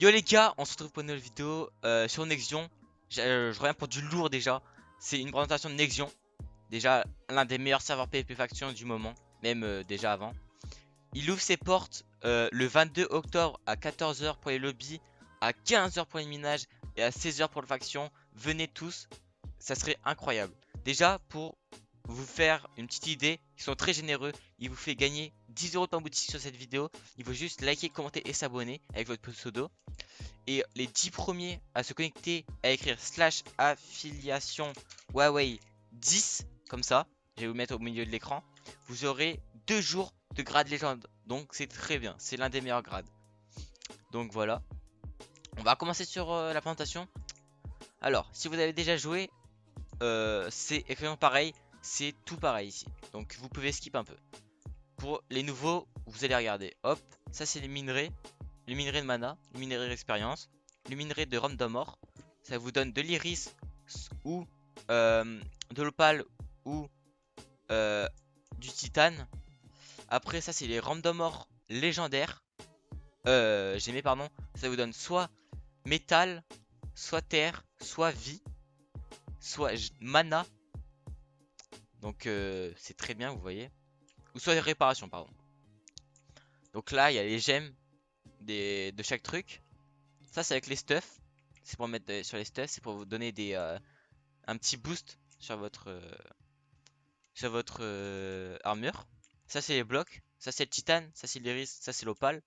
Yo les gars, on se retrouve pour une nouvelle vidéo sur Nexion. Je reviens pour du lourd déjà. C'est une présentation de Nexion. Déjà l'un des meilleurs serveurs PvP faction du moment, même déjà avant. Il ouvre ses portes le 22 octobre à 14 h pour les lobbies, à 15 h pour les minages et à 16 h pour le faction. Venez tous, ça serait incroyable. Déjà pour vous faire une petite idée, ils sont très généreux. Il vous fait gagner 10 euros de pain boutique sur cette vidéo. Il faut juste liker, commenter et s'abonner avec votre pseudo. Et les 10 premiers à se connecter à écrire slash affiliation Huawei 10, comme ça, je vais vous mettre au milieu de l'écran, vous aurez 2 jours de grade légende. Donc c'est très bien, c'est l'un des meilleurs grades. Donc voilà, on va commencer sur la présentation. Alors, si vous avez déjà joué, c'est exactement pareil, c'est tout pareil ici. Donc vous pouvez skip un peu. Pour les nouveaux, vous allez regarder. Hop, ça c'est les minerais. Le minerai de mana, le minerai d'expérience, le minerai de rhum d'amor. Ça vous donne de l'iris ou de l'opale ou euh, du titane. Après ça c'est les rhum d'amor légendaires. J'aimais pardon. Ça vous donne soit métal, soit terre, soit vie, soit mana. Donc c'est très bien vous voyez. Ou soit réparation pardon. Donc là il y a les gemmes de chaque truc. Ça c'est avec les stuffs. C'est pour mettre sur les stuffs, c'est pour vous donner un petit boost sur votre armure. Ça c'est les blocs, ça c'est le titane, ça c'est l'iris, ça c'est l'opale,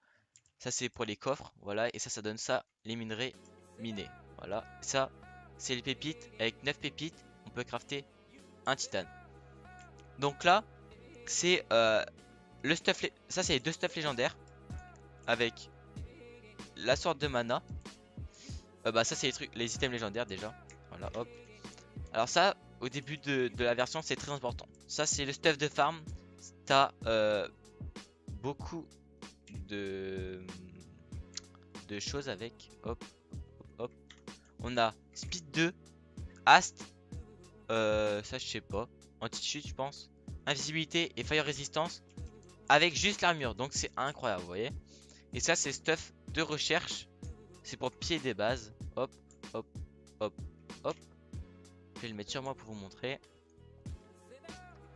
ça c'est pour les coffres, voilà, et ça donne ça, les minerais minés. Voilà, ça c'est les pépites, avec 9 pépites, on peut crafter un titane. Donc là, c'est le stuff, ça c'est les deux stuffs légendaires, avec la sorte de mana. Bah ça c'est les trucs, les items légendaires déjà. Voilà, hop. Alors ça, au début de la version, c'est très important. Ça c'est le stuff de farm. T'as beaucoup de, de choses avec. Hop, hop. On a Speed 2, Ast, ça je sais pas. Anti-chute je pense. Invisibilité et Fire Resistance avec juste l'armure. Donc c'est incroyable, vous voyez. Et ça c'est stuff de recherche. C'est pour pied des bases. Hop, hop, hop, hop. Je vais le mettre sur moi pour vous montrer.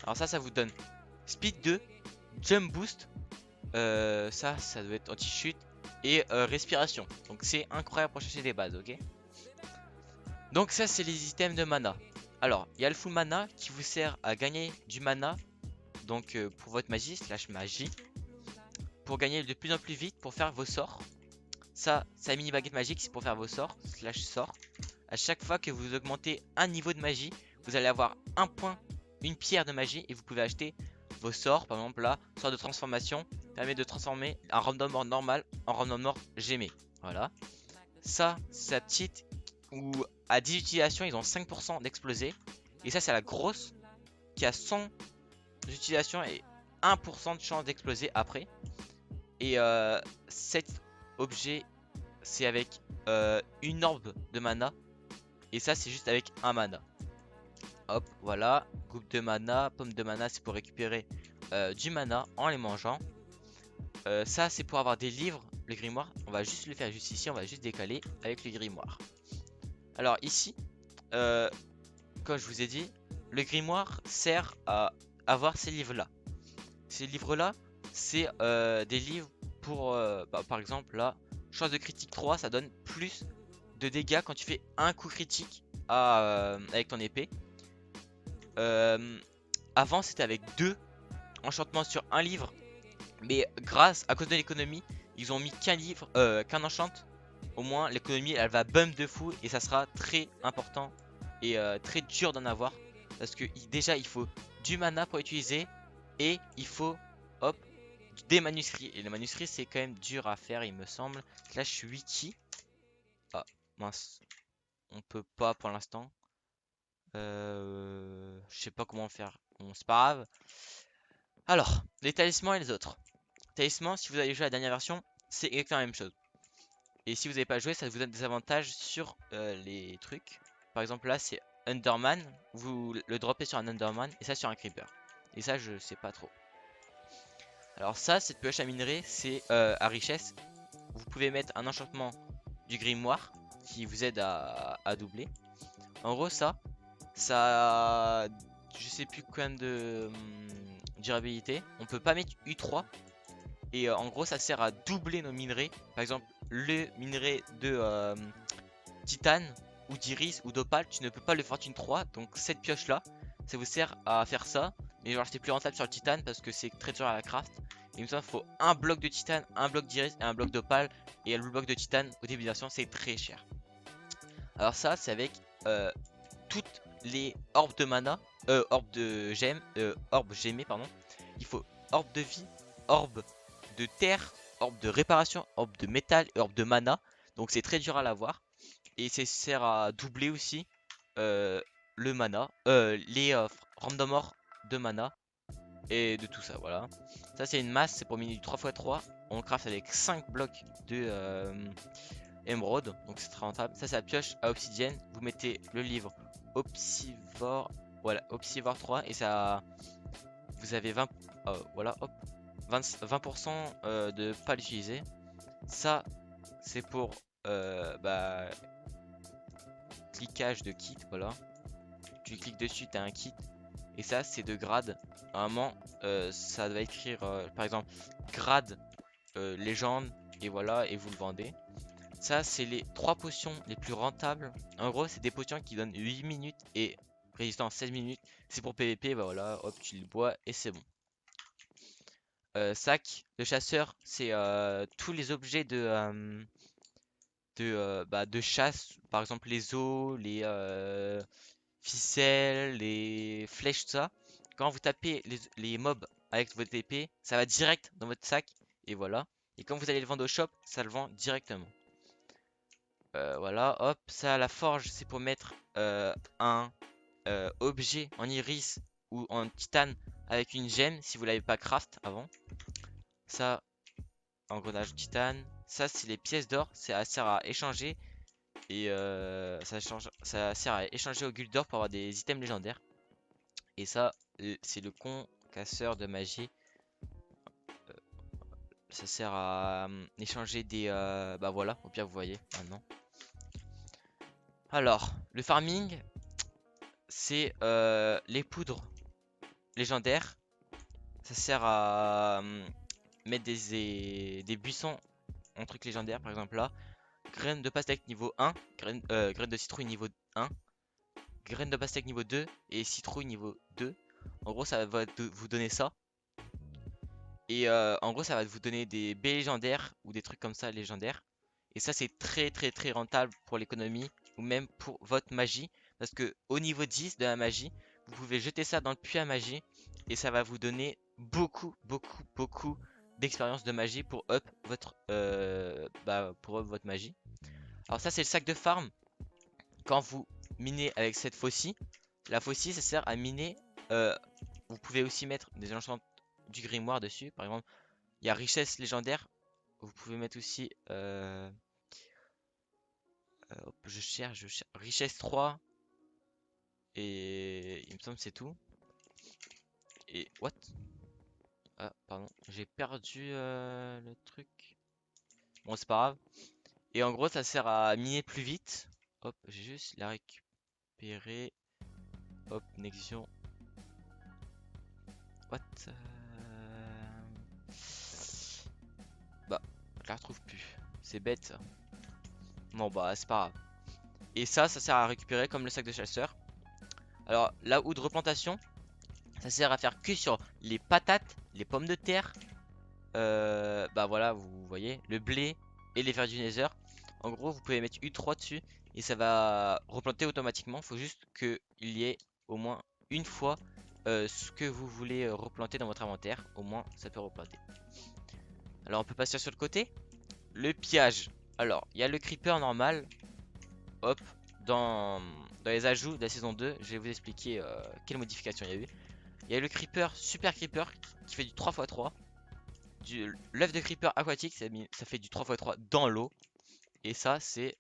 Alors ça vous donne Speed 2, Jump Boost. Ça doit être anti-chute et respiration. Donc c'est incroyable pour chercher des bases, ok. Donc ça c'est les items de mana. Alors il y a le full mana qui vous sert à gagner du mana. Donc pour votre magie slash magie. Pour gagner de plus en plus vite pour faire vos sorts. Ça c'est la mini baguette magique, c'est pour faire vos sorts slash sorts. À chaque fois que vous augmentez un niveau de magie, vous allez avoir un point, une pierre de magie et vous pouvez acheter vos sorts. Par exemple là, sort de transformation permet de transformer un random mort normal en random mort gémé. Voilà. Ça, c'est la petite où à 10 utilisations, ils ont 5% d'exploser. Et ça, c'est la grosse qui a 100 utilisations et 1% de chance d'exploser après. Et cet objet, c'est avec une orbe de mana. Et ça, c'est juste avec un mana. Hop, voilà. Coupe de mana, pomme de mana, c'est pour récupérer du mana en les mangeant. Ça, c'est pour avoir des livres, le grimoire. On va juste le faire juste ici, on va juste décaler avec le grimoire. Alors ici, comme je vous ai dit, le grimoire sert à avoir ces livres-là. Ces livres-là, c'est des livres pour, par exemple, là, chance de critique 3, ça donne plus de dégâts quand tu fais un coup critique avec ton épée. Avant, c'était avec 2 enchantements sur un livre. Mais à cause de l'économie, ils ont mis qu'un livre, qu'un enchant. Au moins, l'économie, elle va bump de fou et ça sera très important et très dur d'en avoir. Parce que déjà, il faut du mana pour utiliser et il faut, hop, des manuscrits. Et les manuscrits, c'est quand même dur à faire, il me semble. Slash wiki. Ah, mince. On peut pas pour l'instant. Je sais pas comment faire. Bon, c'est pas grave. Alors, les talismans et les autres. Talisman, si vous avez joué à la dernière version, c'est exactement la même chose. Et si vous n'avez pas joué, ça vous donne des avantages sur les trucs. Par exemple là c'est Underman, vous le droppez sur un Underman et ça sur un Creeper. Et ça je sais pas trop. Alors ça, cette pioche à minerai, c'est à richesse. Vous pouvez mettre un enchantement du grimoire qui vous aide à doubler. En gros, ça, je sais plus combien de durabilité. On peut pas mettre U3. Et en gros, ça sert à doubler nos minerais. Par exemple, le minerai de titane ou d'iris ou d'opale, tu ne peux pas le fortune 3. Donc cette pioche là, ça vous sert à faire ça. Mais genre c'est plus rentable sur le titane parce que c'est très dur à la craft. Et il me semble qu'il faut un bloc de titane, un bloc d'iris et un bloc d'opale. Et le bloc de titane au début de version c'est très cher. Alors ça c'est avec toutes les orbes de mana, orbes de gemme, orbes gémées pardon. Il faut orbe de vie, orbe de terre, orbe de réparation, orbe de métal et orbe de mana. Donc c'est très dur à l'avoir. Et ça sert à doubler aussi le mana, les random ore de mana et de tout ça, voilà. Ça c'est une masse, c'est pour miner du 3x3. On craft avec 5 blocs de émeraude, donc c'est très rentable. Ça c'est la pioche à obsidienne. Vous mettez le livre Obsivore, voilà, Obsivore 3 et ça, vous avez 20, voilà, hop, 20% de pas l'utiliser. Ça c'est pour cliquage de kit, voilà. Tu cliques dessus, tu as un kit. Et ça, c'est de grade. Normalement, ça va écrire, par exemple, grade légende. Et voilà, et vous le vendez. Ça, c'est les 3 potions les plus rentables. En gros, c'est des potions qui donnent 8 minutes et résistance 16 minutes. C'est pour PVP, bah voilà, hop, tu le bois et c'est bon. Sac de chasseur, c'est tous les objets de chasse. Par exemple, les os, les ficelles, les flèches, tout ça. Quand vous tapez les mobs avec votre épée, ça va direct dans votre sac. Et voilà. Et quand vous allez le vendre au shop, ça le vend directement. Voilà, hop. Ça, la forge, c'est pour mettre un objet en iris ou en titane avec une gemme si vous l'avez pas craft avant. Ça, engrenage titane. Ça, c'est les pièces d'or. Ça sert à échanger. Et ça sert à échanger au guild d'or pour avoir des items légendaires. Et ça, c'est le concasseur de magie. Ça sert à échanger des... bah voilà, au pire vous voyez maintenant. Alors, le farming, c'est les poudres légendaires. Ça sert à mettre des buissons en trucs légendaires, par exemple là. Graines de pastèque niveau 1, graines de citrouille niveau 1, graines de pastèque niveau 2 et citrouille niveau 2. En gros, ça va vous donner ça. Et en gros, ça va vous donner des baies légendaires ou des trucs comme ça légendaires. Et ça, c'est très très très rentable pour l'économie ou même pour votre magie. Parce que au niveau 10 de la magie, vous pouvez jeter ça dans le puits à magie et ça va vous donner beaucoup beaucoup beaucoup d'expérience de magie pour up votre magie. Alors ça, c'est le sac de farm. Quand vous minez avec cette faucille, la faucille, ça sert à miner. Vous pouvez aussi mettre des enchantements du grimoire dessus. Par exemple, il y a richesse légendaire. Vous pouvez mettre aussi hop, je cherche richesse 3 et il me semble que c'est tout. Et what? Ah pardon, j'ai perdu le truc. Bon, c'est pas grave. Et en gros, ça sert à miner plus vite. Hop, j'ai juste la récupérer. Hop, Nexion. What? Bah, je la retrouve plus. C'est bête ça. Bon bah, c'est pas grave. Et ça sert à récupérer comme le sac de chasseur. Alors, la houe de replantation, ça sert à faire que sur les patates, les pommes de terre. Bah voilà, vous voyez, le blé et les vers du nether. En gros, vous pouvez mettre U3 dessus et ça va replanter automatiquement. Faut juste qu'il y ait au moins une fois ce que vous voulez replanter dans votre inventaire. Au moins, ça peut replanter. Alors, on peut passer sur le côté. Le pillage. Alors, il y a le creeper normal. Hop, dans les ajouts de la saison 2, je vais vous expliquer quelles modifications il y a eu. Il y a le creeper, super creeper, qui fait du 3x3. L'œuf de creeper aquatique, ça fait du 3x3 dans l'eau. Et ça, c'est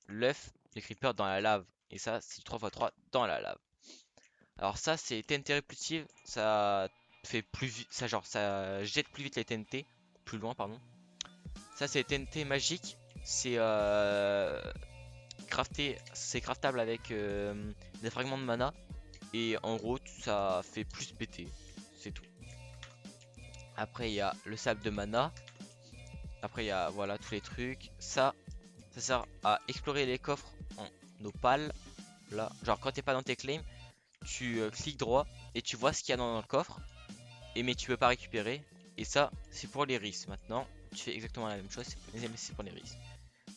l'œuf de creeper dans la lave. Et ça, c'est du 3x3 dans la lave. Alors ça, c'est TNT répulsive. Ça fait plus vite, ça jette plus vite les TNT. Plus loin, pardon. Ça, c'est TNT magique. c'est craftable avec des fragments de mana. Et en gros, ça fait plus BT. C'est tout. Après, il y a le sable de mana. Après, il y a voilà tous les trucs. Ça sert à explorer les coffres en opale. Là, genre quand t'es pas dans tes claims, tu cliques droit et tu vois ce qu'il y a dans le coffre. Et mais tu peux pas récupérer. Et ça, c'est pour les risques. Maintenant, tu fais exactement la même chose. Mais c'est pour les risques.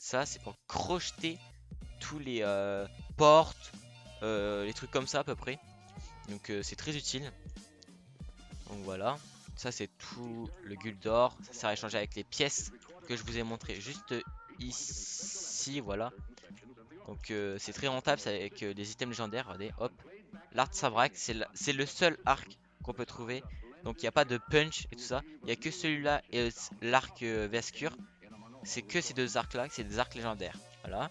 Ça, c'est pour crocheter tous les portes, les trucs comme ça à peu près. Donc c'est très utile. Donc voilà. Ça c'est tout le Guldor. Ça sert à échanger avec les pièces que je vous ai montré juste ici. Voilà. Donc c'est très rentable, c'est avec des items légendaires. Regardez, hop. L'art Sabrak, c'est le seul arc qu'on peut trouver. Donc il n'y a pas de punch et tout ça. Il n'y a que celui-là et l'arc Vescure. C'est que ces deux arcs là, c'est des arcs légendaires. Voilà.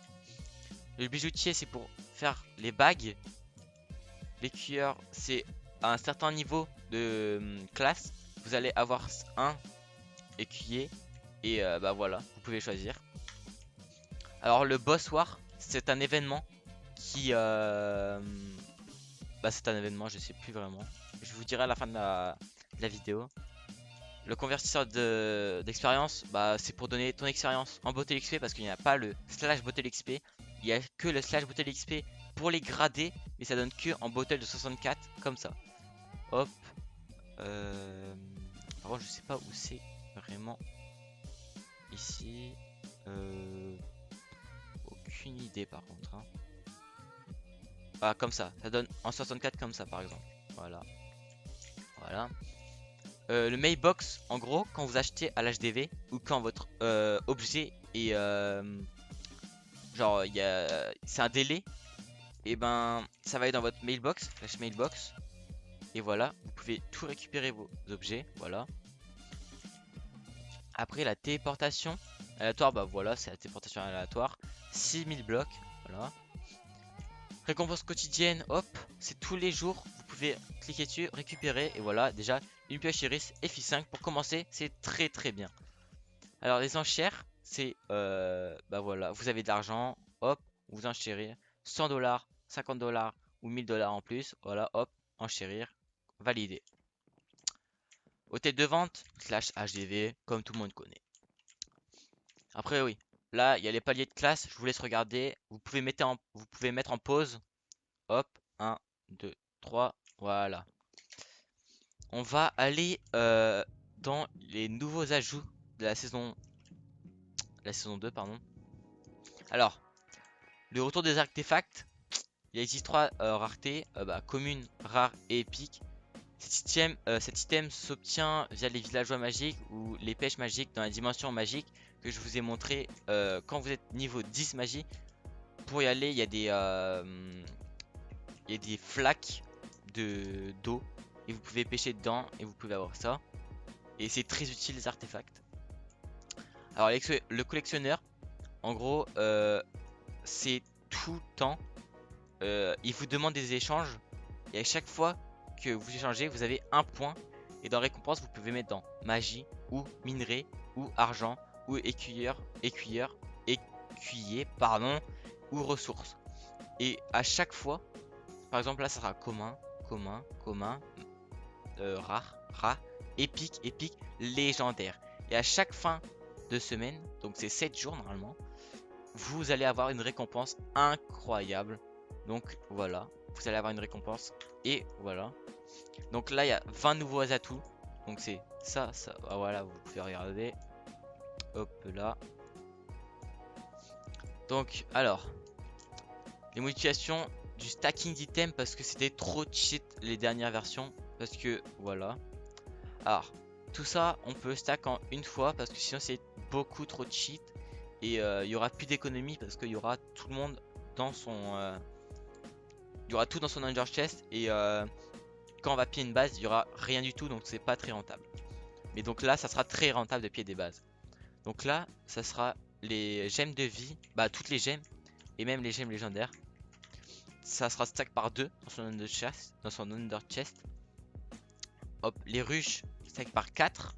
Le bijoutier c'est pour faire les bagues. L'écuyeur c'est à un certain niveau de classe. Vous allez avoir un écuyer. Et bah voilà, vous pouvez choisir. Alors le Boss War, c'est un événement qui... Bah c'est un événement, je sais plus vraiment. Je vous dirai à la fin de la vidéo. Le convertisseur d'expérience, bah c'est pour donner ton expérience en Bottle XP parce qu'il n'y a pas le slash Bottle XP. Il n'y a que le slash Bottle XP pour les grader, mais ça donne que en Bottle de 64, comme ça. Hop. Par contre, je sais pas où c'est vraiment. Ici. Aucune idée par contre. Hein. Ah, comme ça donne en 64 comme ça par exemple. Voilà. Voilà. Le Mailbox, en gros, quand vous achetez à l'HDV ou quand votre objet est genre c'est un délai, et ben ça va aller dans votre mailbox, flash mailbox, et voilà, vous pouvez tout récupérer vos objets, voilà. Après la téléportation aléatoire, bah voilà, c'est la téléportation aléatoire, 6000 blocs, voilà. Récompense quotidienne, hop, c'est tous les jours, vous pouvez cliquer dessus, récupérer, et voilà, déjà une pioche iris FI5 pour commencer, c'est très très bien. Alors les enchères, c'est bah voilà, vous avez de l'argent, hop, vous enchérir 100 $, 50 $ ou 1000 $ en plus, voilà, hop, enchérir, valider. Hôtel de vente, slash HDV, comme tout le monde connaît. Après oui, là il y a les paliers de classe, je vous laisse regarder, vous pouvez mettre en pause, hop, 1, 2, 3, voilà. On va aller dans les nouveaux ajouts de la saison 2, pardon. Alors, le retour des artefacts. Il existe 3 raretés, commune, rare et épique. Cet item s'obtient via les villageois magiques ou les pêches magiques dans la dimension magique que je vous ai montré quand vous êtes niveau 10 magie. Pour y aller, il y a des flaques d'eau et vous pouvez pêcher dedans et vous pouvez avoir ça. Et c'est très utile les artefacts. Alors le collectionneur, en gros, c'est tout le temps. Il vous demande des échanges et à chaque fois que vous échangez, vous avez un point. Et dans récompense, vous pouvez mettre dans magie ou minerai ou argent ou écuyer, pardon, ou ressources. Et à chaque fois, par exemple là, ça sera commun, rare, épique, légendaire. Et à chaque fin de semaine, donc c'est 7 jours normalement, vous allez avoir une récompense incroyable. Donc voilà, vous allez avoir une récompense. Et voilà. Donc là, il y a 20 nouveaux atouts. Donc c'est ça. Ah, voilà, vous pouvez regarder. Hop là. Donc, alors. Les modifications du stacking d'items parce que c'était trop cheat les dernières versions. Parce que, voilà. Alors, tout ça, on peut stack en une fois parce que sinon c'est beaucoup trop cheat. Et il y aura plus d'économie parce qu'il y aura tout le monde dans son... il y aura tout dans son Under Chest et quand on va piller une base, il y aura rien du tout, donc c'est pas très rentable. Mais donc là, ça sera très rentable de piller des bases. Donc là, ça sera les gemmes de vie, bah toutes les gemmes et même les gemmes légendaires. Ça sera stack par 2 dans son Under Chest. Hop, les ruches stack par 4.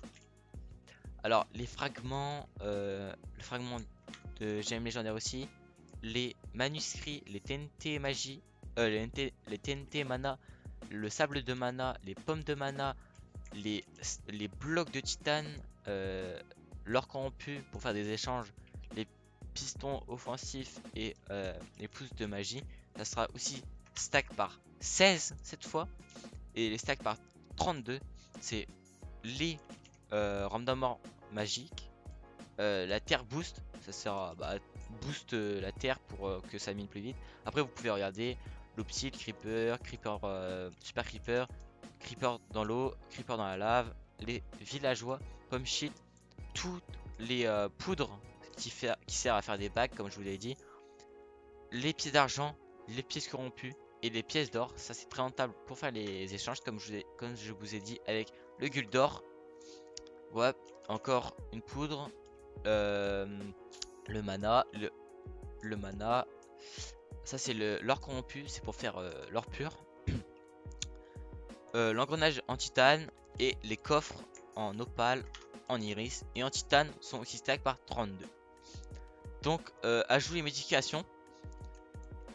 Alors les fragments, le fragment de gemmes légendaires aussi. Les manuscrits, les TNT magie, les TNT mana, le sable de mana, les pommes de mana, les, les blocs de titane, l'or corrompu pour faire des échanges, les pistons offensifs et les pousses de magie. Ça sera aussi stack par 16 cette fois. Et les stacks par 32, c'est les random ore magiques. La terre boost, ça sert à boost la terre pour que ça mine plus vite. Après vous pouvez regarder l'Opsil, Creeper, Super Creeper, Creeper dans l'eau, Creeper dans la lave, les villageois, Pomme Shit, toutes les poudres qui servent à faire des bagues comme je vous l'ai dit, les pièces d'argent, les pièces corrompues et les pièces d'or. Ça c'est très rentable pour faire les échanges comme je vous ai dit avec le Guldor. Ouais, encore une poudre. Le mana, le mana, ça c'est l'or corrompu, c'est pour faire l'or pur. L'engrenage en titane et les coffres en opale, en iris et en titane sont aussi stack par 32. Donc ajout les modifications.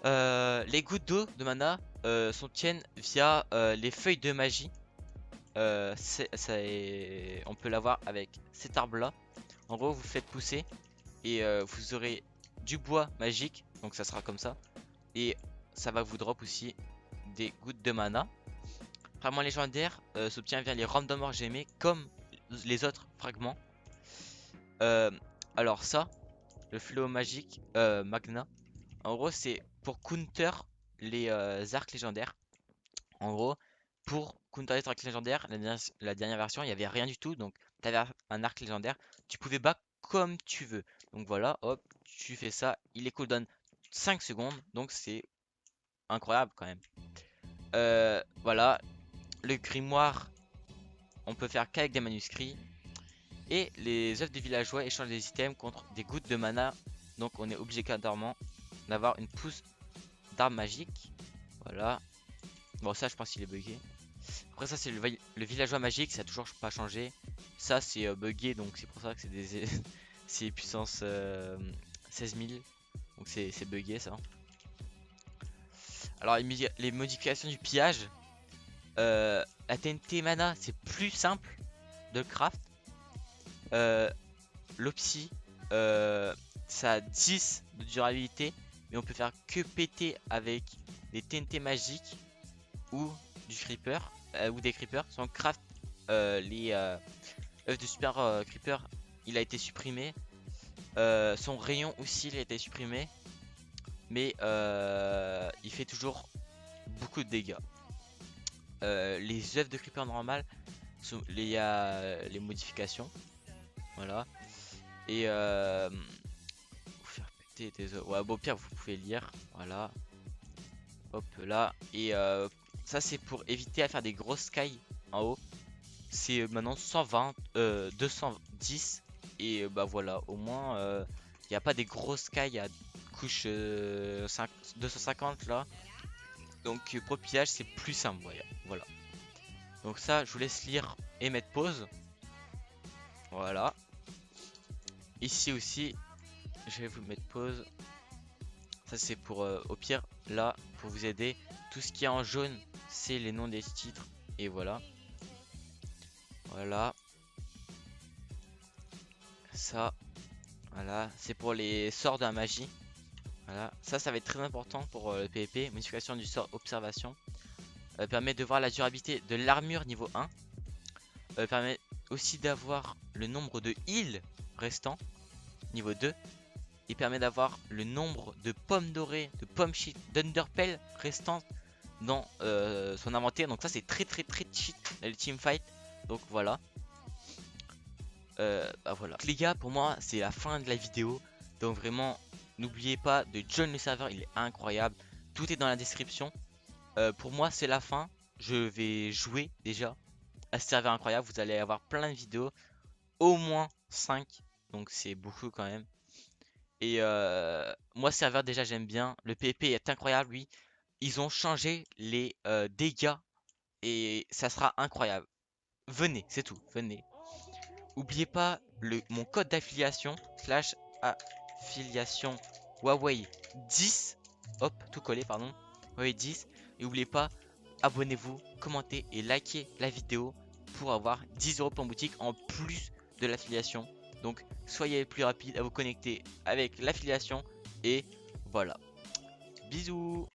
Les gouttes d'eau de mana s'obtiennent via les feuilles de magie. On peut l'avoir avec cet arbre là. En gros vous le faites pousser et vous aurez du bois magique, donc ça sera comme ça, et ça va vous drop aussi des gouttes de mana. Fragment légendaire s'obtient via les random ore gemés comme les autres fragments. Alors ça, le fléau magique magna, en gros c'est pour counter les arcs légendaires. En gros, pour counter les arcs légendaires, la dernière version il n'y avait rien du tout, donc tu avais un arc légendaire, tu pouvais battre comme tu veux. Donc voilà, hop, tu fais ça, il est cooldown 5 secondes, donc c'est incroyable quand même. Voilà, le grimoire, on peut faire qu'avec des manuscrits. Et les œufs des villageois échangent des items contre des gouttes de mana, donc on est obligatoirement d'avoir une pousse d'arme magique. Voilà, bon ça je pense qu'il est bugué. Après ça c'est le villageois magique, ça a toujours pas changé. Ça c'est bugué, donc c'est pour ça que c'est des c'est puissance 16 000, donc c'est bugué ça. Alors les modifications du pillage, la TNT mana c'est plus simple de craft. L'Opsi ça a 10 de durabilité, mais on peut faire que péter avec des TNT magiques ou du creeper ou des creepers. Son craft les œufs de super creeper, il a été supprimé. Son rayon aussi il a été supprimé, mais il fait toujours beaucoup de dégâts. Les œufs de creeper normal, il y a les modifications, voilà. Et vous faire péter des œufs. Ouais, bon, au pire vous pouvez lire, voilà. Hop là. Et ça c'est pour éviter à faire des grosses sky en haut. C'est maintenant 120, 210. Et bah voilà, au moins il n'y a pas des grosses sky à couche 250 là. Donc pour le pillage c'est plus simple, voilà. Donc ça je vous laisse lire et mettre pause. Voilà. Ici aussi je vais vous mettre pause. Ça c'est pour au pire là pour vous aider. Tout ce qui est en jaune c'est les noms des titres. Et voilà. Voilà. Ça. Voilà. C'est pour les sorts de la magie. Voilà. Ça va être très important pour le PvP. Modification du sort observation. Permet de voir la durabilité de l'armure niveau 1. Permet aussi d'avoir le nombre de heals restants niveau 2. Il permet d'avoir le nombre de pommes dorées, de pommes cheat, d'underpell restantes dans son inventaire. Donc ça c'est très cheat dans les teamfights. Donc voilà. Bah voilà. Donc, les gars, pour moi c'est la fin de la vidéo. Donc vraiment n'oubliez pas de join le serveur, il est incroyable. Tout est dans la description. Pour moi c'est la fin. Je vais jouer déjà à ce serveur incroyable. Vous allez avoir plein de vidéos. Au moins 5. Donc c'est beaucoup quand même. Et moi serveur déjà j'aime bien. Le PvP est incroyable, oui. Ils ont changé les dégâts et ça sera incroyable. Venez, c'est tout, venez. Oubliez pas mon code d'affiliation /a l'affiliation Huawei 10. Hop, tout collé, pardon. Huawei 10. Et n'oubliez pas, abonnez-vous, commentez et likez la vidéo pour avoir 10 € en boutique en plus de l'affiliation. Donc soyez plus rapide à vous connecter avec l'affiliation. Et voilà. Bisous.